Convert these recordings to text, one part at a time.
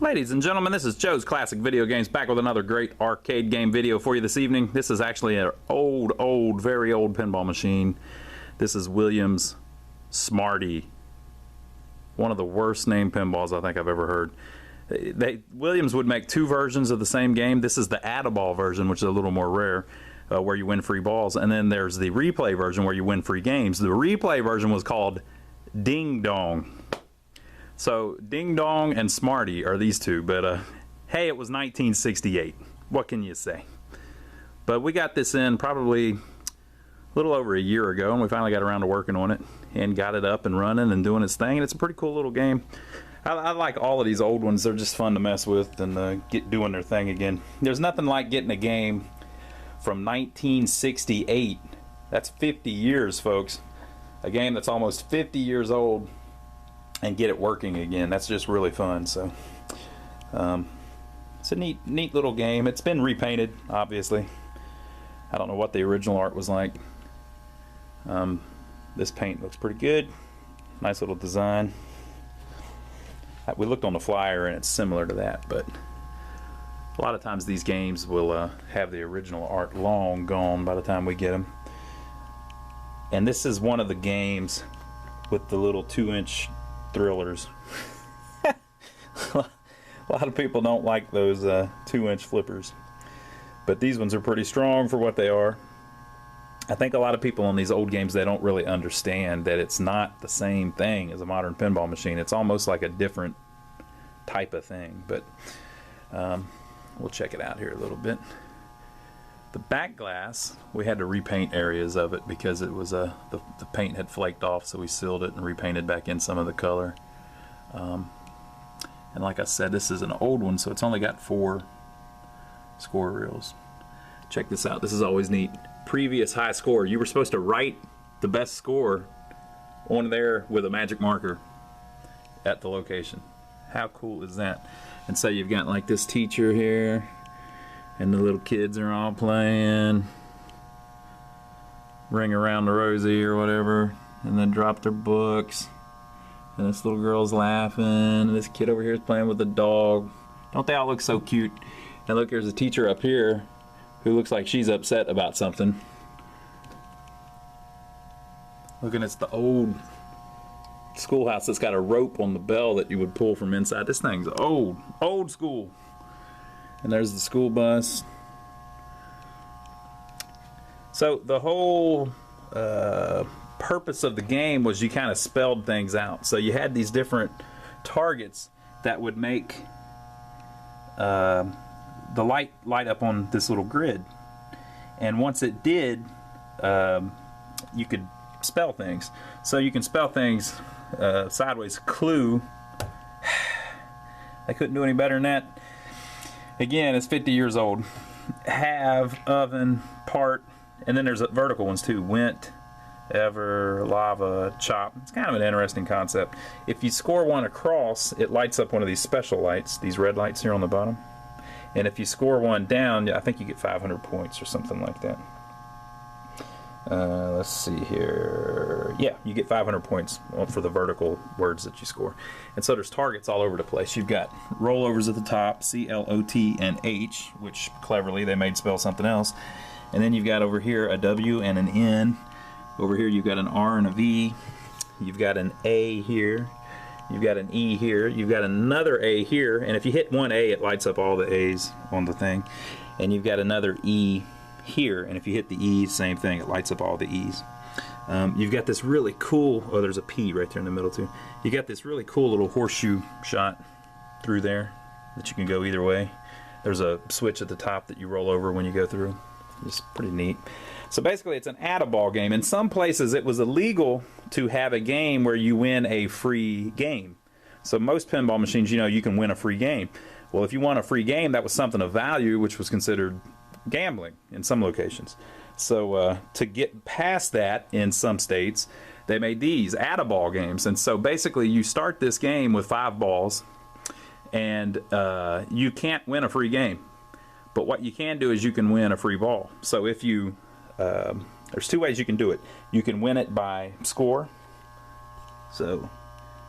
Ladies and gentlemen, this is Joe's Classic Video Games, back with another great arcade game video for you this evening. This is actually an old, very old pinball machine. This is Williams' Smarty. One of the worst named pinballs I think I've ever heard. Williams would make two versions of the same game. This is the add-a-ball version, which is a little more rare, where you win free balls. And then there's the replay version where you win free games. The replay version was called Ding Dong. So Ding Dong and Smarty are these two, but hey, it was 1968. What can you say? But we got this in probably a little over a year ago, and we finally got around to working on it and got it up and running and doing its thing. And it's a pretty cool little game. I like all of these old ones. They're just fun to mess with and get doing their thing again. There's nothing like getting a game from 1968. That's 50 years, folks. A game that's almost 50 years old, and get it working again. That's just really fun. So it's a neat little game. It's been repainted, obviously. I don't know what the original art was like. This paint looks pretty good. Nice little design. We looked on the flyer and it's similar to that, but a lot of times these games will have the original art long gone by the time we get them. And this is one of the games with the little 2-inch thrillers. A lot of people don't like those 2-inch flippers, but these ones are pretty strong for what they are. I think a lot of people on these old games, they don't really understand that it's not the same thing as a modern pinball machine. It's almost like a different type of thing, but we'll check it out here a little bit. The back glass, we had to repaint areas of it because it was the paint had flaked off, so we sealed it and repainted back in some of the color. And like I said, this is an old one, so it's only got 4 score reels. Check this out. This is always neat. Previous high score. You were supposed to write the best score on there with a magic marker at the location. How cool is that? And so you've got like this teacher here, and the little kids are all playing Ring Around the Rosie or whatever, and then drop their books, and this little girl's laughing, and this kid over here is playing with the dog. Don't they all look so cute? And look, there's a teacher up here who looks like she's upset about something. Look, and it's the old schoolhouse that's got a rope on the bell that you would pull from inside. This thing's old school. And there's the school bus. So the whole purpose of the game was you kind of spelled things out. So you had these different targets that would make the light up on this little grid. And once it did, you could spell things. So you can spell things sideways. Clue. I couldn't do any better than that. Again, it's 50 years old. Have, oven, part, and then there's vertical ones too. Went, ever, lava, chop. It's kind of an interesting concept. If you score one across, it lights up one of these special lights, these red lights here on the bottom. And if you score one down, I think you get 500 points or something like that. Let's see here. Yeah, you get 500 points for the vertical words that you score. And so there's targets all over the place. You've got rollovers at the top, C-L-O-T and H, which cleverly they made spell something else. And then you've got over here a W and an N. Over here you've got an R and a V. You've got an A here. You've got an E here. You've got another A here. And if you hit one A, it lights up all the A's on the thing. And you've got another E here, and if you hit the E, same thing, it lights up all the E's. You've got this really cool, oh, there's a P right there in the middle too. You got this really cool little horseshoe shot through there that you can go either way. There's a switch at the top that you roll over when you go through. It's pretty neat. So basically it's an add-a-ball game. In some places it was illegal to have a game where you win a free game. So most pinball machines, you know, you can win a free game. Well, if you won a free game, that was something of value, which was considered gambling in some locations. So to get past that in some states, they made these add-a-ball games. And so basically you start this game with 5 balls, and you can't win a free game. But what you can do is you can win a free ball. So if you, there's 2 ways you can do it. You can win it by score. So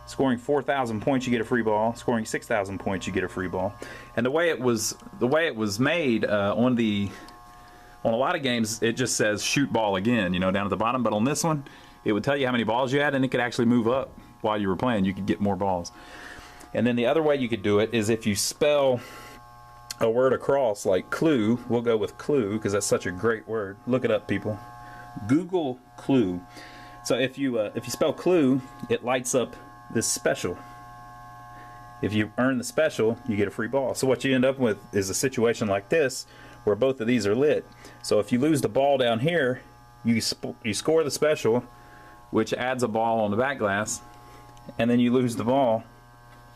Scoring 4,000 points, you get a free ball. Scoring 6,000 points, you get a free ball. And the way it was made on a lot of games, it just says shoot ball again, you know, down at the bottom. But on this one, it would tell you how many balls you had, and it could actually move up while you were playing. You could get more balls. And then the other way you could do it is if you spell a word across, like clue. We'll go with clue because that's such a great word. Look it up, people. Google clue. So if you spell clue, it lights up this special. If you earn the special, you get a free ball. So what you end up with is a situation like this where both of these are lit. So if you lose the ball down here, you score the special, which adds a ball on the back glass, and then you lose the ball,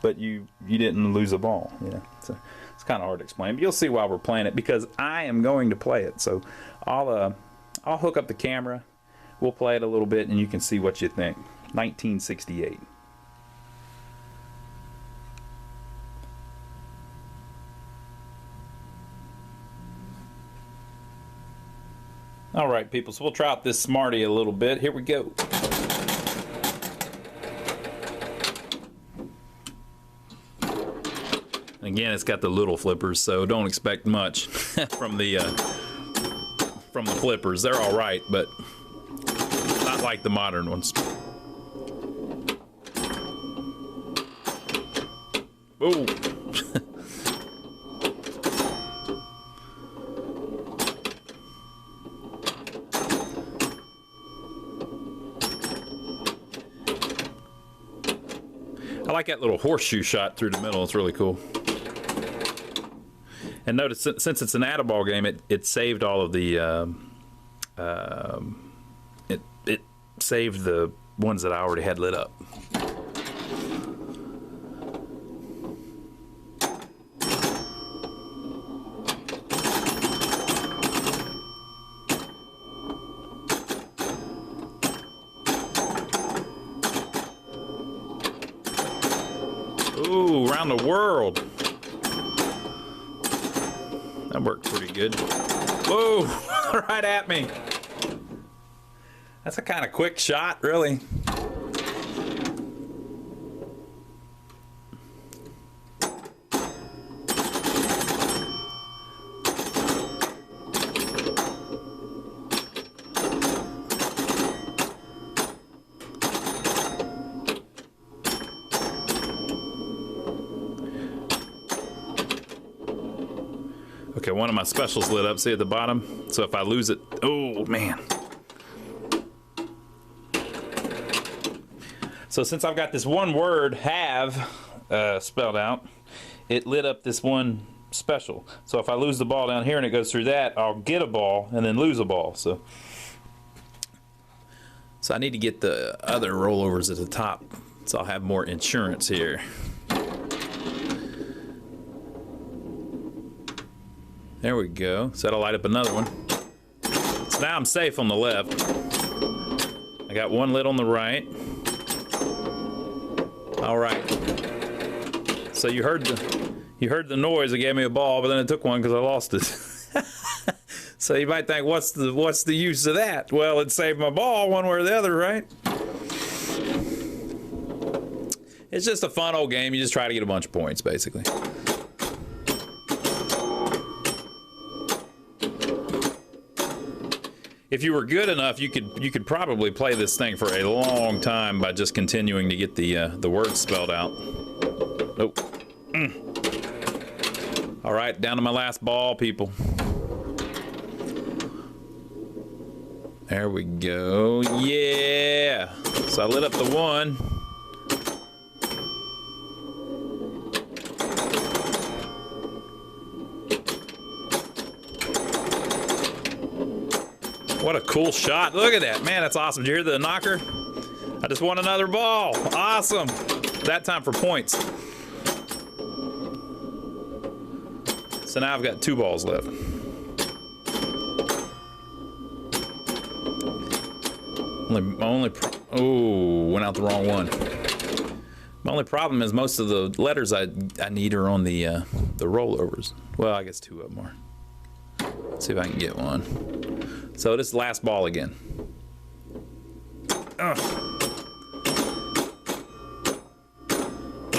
but you didn't lose a ball. You know, so it's kind of hard to explain, but you'll see while we're playing it because I am going to play it. So I'll hook up the camera, we'll play it a little bit, and you can see what you think. 1968. All right, people, so we'll try out this Smarty a little bit. Here we go. Again, it's got the little flippers, so don't expect much from the flippers. They're all right, but not like the modern ones. Ooh. I like that little horseshoe shot through the middle. It's really cool. And notice, since it's an add-a-ball game, it saved all of the it saved the ones that I already had lit up. Ooh, around the world. That worked pretty good. Whoa, right at me. That's a kind of quick shot, really. Okay, one of my specials lit up, see at the bottom? So if I lose it, oh man. So since I've got this one word, have, spelled out, it lit up this one special. So if I lose the ball down here and it goes through that, I'll get a ball and then lose a ball. So I need to get the other rollovers at the top, so I'll have more insurance here. There we go. So that'll light up another one. So now I'm safe on the left. I got one lit on the right. All right. So you heard the noise. It gave me a ball, but then it took one because I lost it. So you might think, what's the use of that? Well, it saved my ball one way or the other, right? It's just a fun old game. You just try to get a bunch of points, basically. If you were good enough, you could probably play this thing for a long time by just continuing to get the words spelled out. Nope. All right, down to my last ball, people. There we go. Yeah. So I lit up the one. What a cool shot. Look at that. Man, that's awesome. Did you hear the knocker? I just won another ball. Awesome. That time for points. So now I've got 2 balls left. Oh, went out the wrong one. My only problem is most of the letters I need are on the rollovers. Well, I guess 2 of them are. Let's see if I can get one. So this is the last ball again.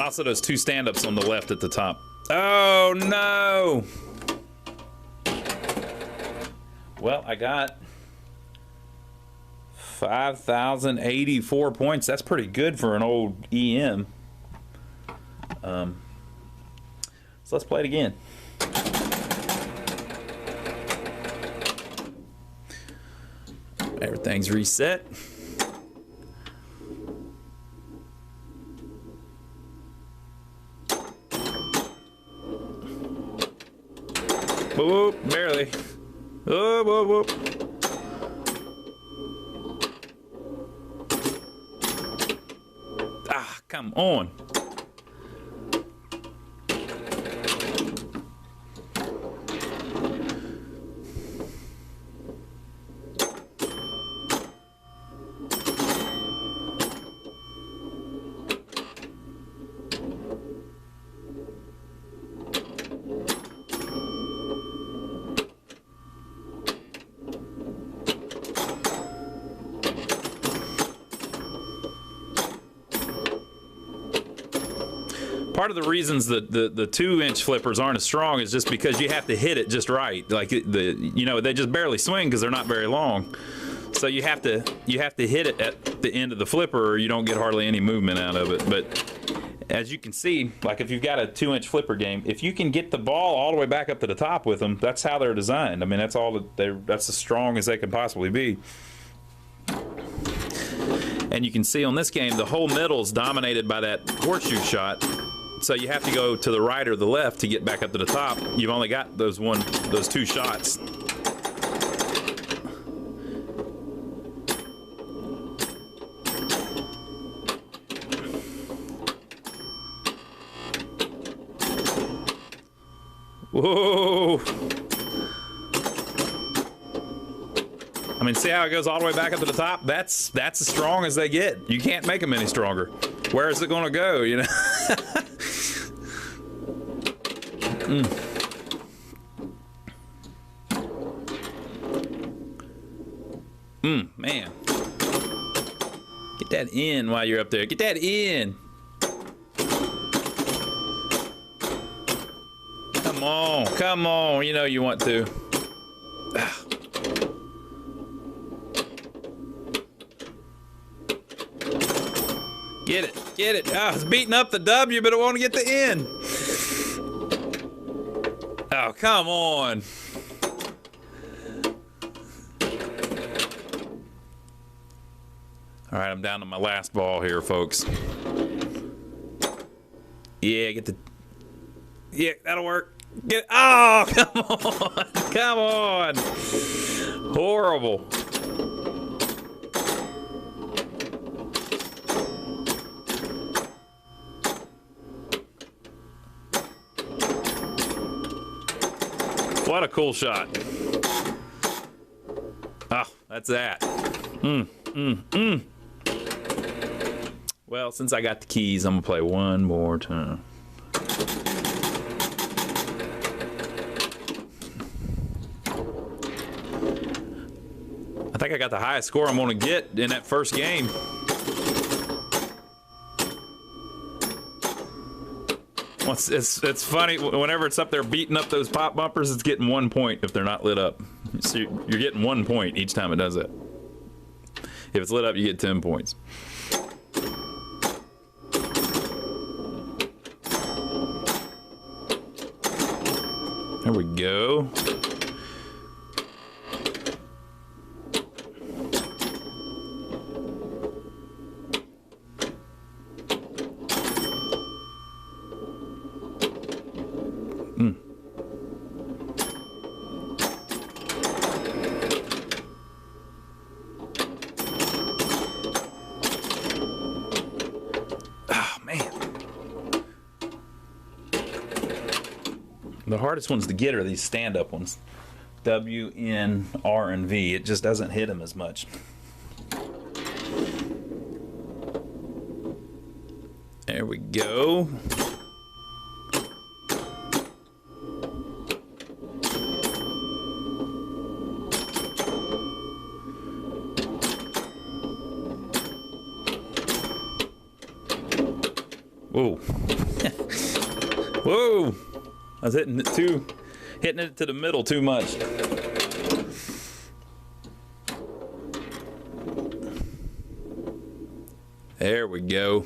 also those 2 stand-ups on the left at the top. Oh, no! Well, I got 5,084 points. That's pretty good for an old EM. So let's play it again. Everything's reset. Whoop, barely. Whoop, whoop, whoop. Ah, come on. Part of the reasons that the 2-inch flippers aren't as strong is just because you have to hit it just right. Like they just barely swing because they're not very long. So you have to hit it at the end of the flipper, or you don't get hardly any movement out of it. But as you can see, like if you've got a 2-inch flipper game, if you can get the ball all the way back up to the top with them, that's how they're designed. I mean, that's all that's as strong as they can possibly be. And you can see on this game, the whole middle is dominated by that horseshoe shot. So you have to go to the right or the left to get back up to the top. You've only got those 2 shots. Whoa! I mean, see how it goes all the way back up to the top? That's as strong as they get. You can't make them any stronger. Where is it going to go, you know? Man. Get that in while you're up there. Get that in. Come on. Come on. You know you want to. Get it. Get it. Oh, it's beating up the W, but it won't get the N. Oh, come on. All right, I'm down to my last ball here, folks. Yeah, get the... Yeah, that'll work. Get... Oh, come on. Come on. Horrible. What a cool shot. Oh, that's that. Well, since I got the keys, I'm gonna play one more time. I think I got the highest score I'm gonna get in that first game. It's funny, whenever it's up there beating up those pop bumpers, it's getting 1 point if they're not lit up. So you're getting 1 point each time it does it. If it's lit up, you get 10 points. There we go. The hardest ones to get are these stand-up ones. W, N, R, and V. It just doesn't hit them as much. There we go. Whoa. Whoa! I was hitting it to the middle too much. There we go.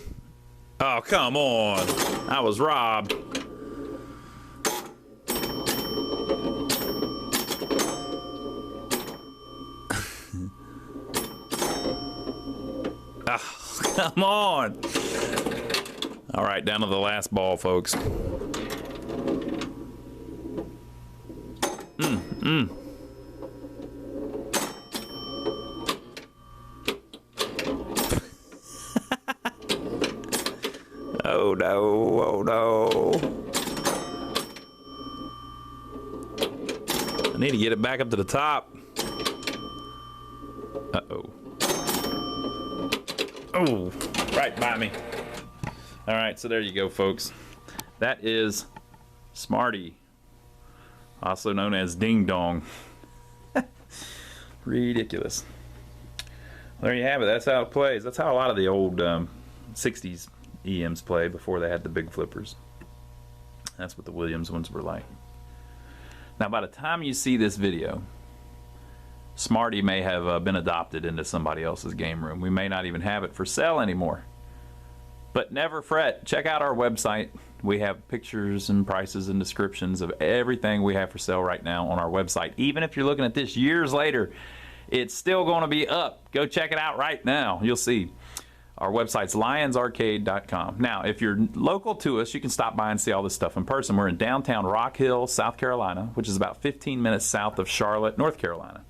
Oh, come on. I was robbed. Oh, come on. All right, down to the last ball, folks. Oh no, oh no. I need to get it back up to the top. Uh-oh. Oh, right by me. All right, so there you go, folks. That is Smarty, also known as Ding Dong. Ridiculous. There you have it. That's how it plays. That's how a lot of the old 60s EMs play before they had the big flippers. That's what the Williams ones were like. Now, by the time you see this video, Smarty may have been adopted into somebody else's game room. We may not even have it for sale anymore. But never fret. Check out our website. We have pictures and prices and descriptions of everything we have for sale right now on our website. Even if you're looking at this years later, it's still going to be up. Go check it out right now. You'll see. Our website's lionsarcade.com. Now, if you're local to us, you can stop by and see all this stuff in person. We're in downtown Rock Hill, South Carolina, which is about 15 minutes south of Charlotte, North Carolina.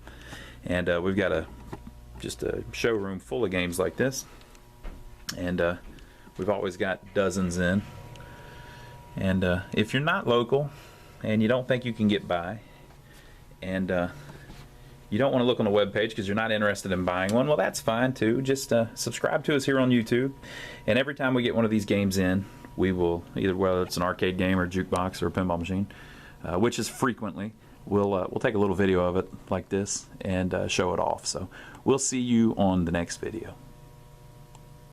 And we've got just a showroom full of games like this. And we've always got dozens in. And if you're not local and you don't think you can get by, and you don't want to look on the webpage because you're not interested in buying one, well, that's fine too. Just subscribe to us here on YouTube, and every time we get one of these games in, we will, either whether it's an arcade game or a jukebox or a pinball machine, which is frequently, we'll take a little video of it like this and show it off. So we'll see you on the next video.